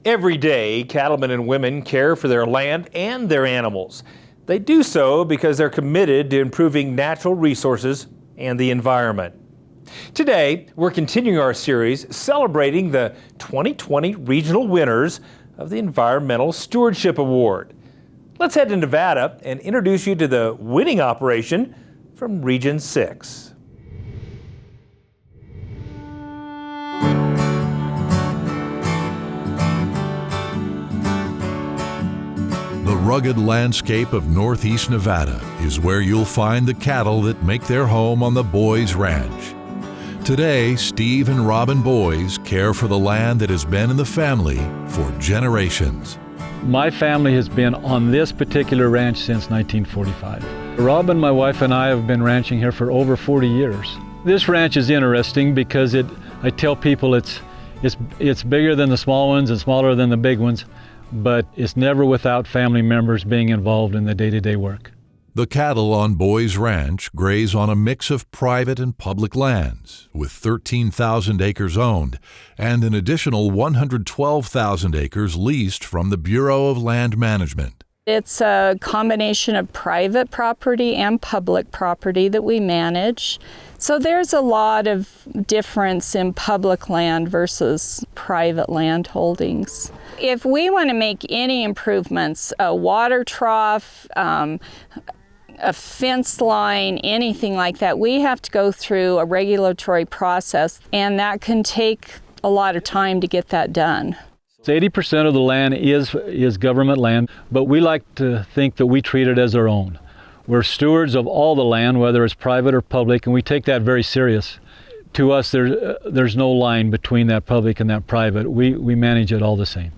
Every day, cattlemen and women care for their land and their animals. They do so because they're committed to improving natural resources and the environment. Today, we're continuing our series celebrating the 2020 regional winners of the Environmental Stewardship Award. Let's head to Nevada and introduce you to the winning operation from Region 6. The rugged landscape of northeast Nevada is where you'll find the cattle that make their home on the Boies Ranch. Today, Steve and Robin Boies care for the land that has been in the family for generations. My family has been on this particular ranch since 1945. Robin, my wife, and I have been ranching here for over 40 years. This ranch is interesting because I tell people it's bigger than the small ones and smaller than the big ones, but it's never without family members being involved in the day-to-day work. The cattle on Boies Ranch graze on a mix of private and public lands, with 13,000 acres owned and an additional 112,000 acres leased from the Bureau of Land Management. It's a combination of private property and public property that we manage. So there's a lot of difference in public land versus private land holdings. If we want to make any improvements, a water trough, a fence line, anything like that, we have to go through a regulatory process, and that can take a lot of time to get that done. 80% of the land is government land, but we like to think that we treat it as our own. We're stewards of all the land, whether it's private or public, and we take that very serious. To us, there's no line between that public and that private. We manage it all the same.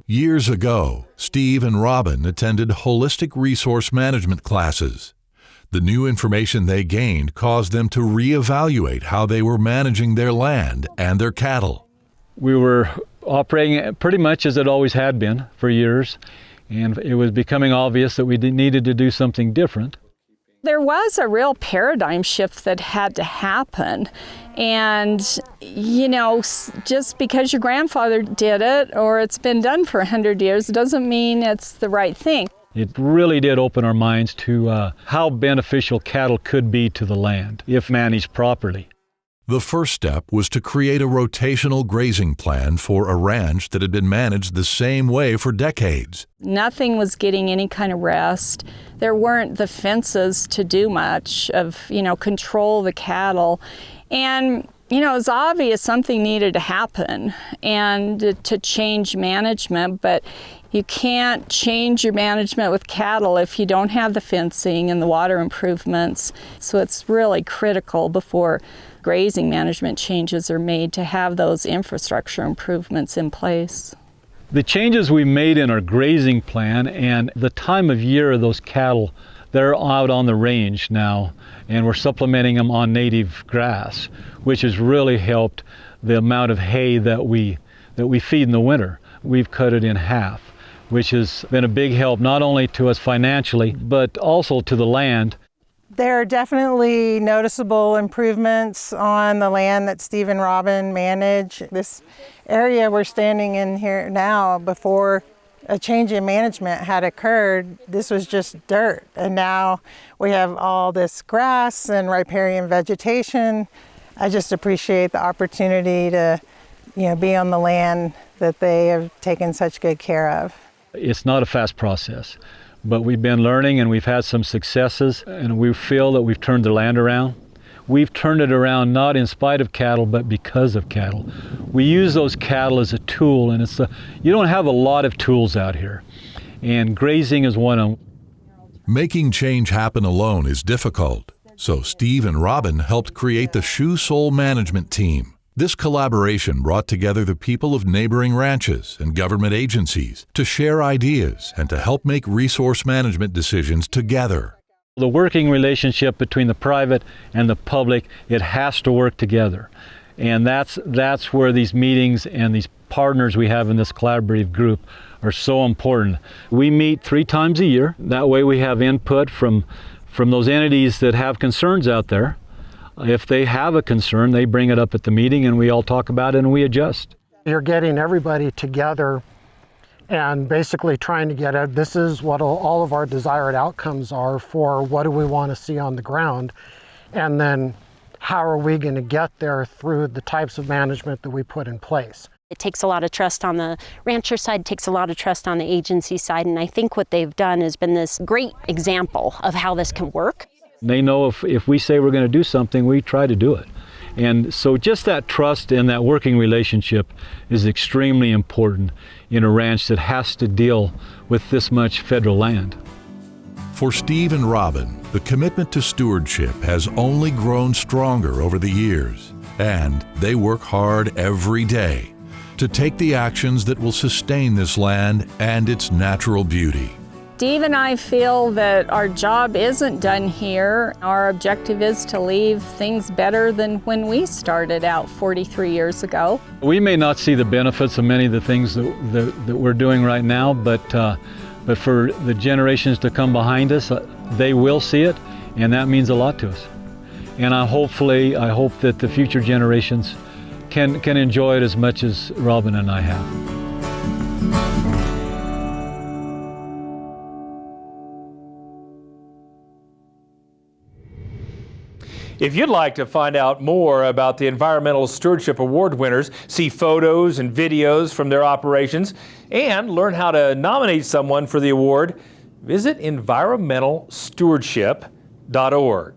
Years ago, Steve and Robin attended holistic resource management classes. The new information they gained caused them to reevaluate how they were managing their land and their cattle. We were operating pretty much as it always had been for years, and it was becoming obvious that we needed to do something different. There was a real paradigm shift that had to happen. And, just because your grandfather did it or it's been done for 100 years doesn't mean it's the right thing. It really did open our minds to how beneficial cattle could be to the land if managed properly. The first step was to create a rotational grazing plan for a ranch that had been managed the same way for decades. Nothing was getting any kind of rest. There weren't the fences to do much of, control the cattle. And, it was obvious something needed to happen and to change management, but you can't change your management with cattle if you don't have the fencing and the water improvements. So it's really critical before grazing management changes are made to have those infrastructure improvements in place. The changes we made in our grazing plan and the time of year of those cattle, they're out on the range now, and we're supplementing them on native grass, which has really helped the amount of hay that we feed in the winter. We've cut it in half, which has been a big help not only to us financially, but also to the land. There are definitely noticeable improvements on the land that Steve and Robin manage. This area we're standing in here now, before a change in management had occurred, this was just dirt. And now we have all this grass and riparian vegetation. I just appreciate the opportunity to, be on the land that they have taken such good care of. It's not a fast process, but we've been learning and we've had some successes, and we feel that we've turned the land around. We've turned it around not in spite of cattle, but because of cattle. We use those cattle as a tool, and you don't have a lot of tools out here, and grazing is one of them. Making change happen alone is difficult, so Steve and Robin helped create the Shoe Soul Management Team. This collaboration brought together the people of neighboring ranches and government agencies to share ideas and to help make resource management decisions together. The working relationship between the private and the public, it has to work together. And that's where these meetings and these partners we have in this collaborative group are so important. We meet 3 times a year. That way we have input from those entities that have concerns out there. If they have a concern, they bring it up at the meeting and we all talk about it and we adjust. You're getting everybody together and basically trying to get at, this is what all of our desired outcomes are for what do we want to see on the ground, and then how are we going to get there through the types of management that we put in place. It takes a lot of trust on the rancher side, takes a lot of trust on the agency side, and I think what they've done has been this great example of how this can work. They know if we say we're going to do something, we try to do it. And so just that trust and that working relationship is extremely important in a ranch that has to deal with this much federal land. For Steve and Robin, the commitment to stewardship has only grown stronger over the years, and they work hard every day to take the actions that will sustain this land and its natural beauty. Steve and I feel that our job isn't done here. Our objective is to leave things better than when we started out 43 years ago. We may not see the benefits of many of the things that we're doing right now, but for the generations to come behind us, they will see it, and that means a lot to us. And I hope that the future generations can enjoy it as much as Robin and I have. If you'd like to find out more about the Environmental Stewardship Award winners, see photos and videos from their operations, and learn how to nominate someone for the award, visit environmentalstewardship.org.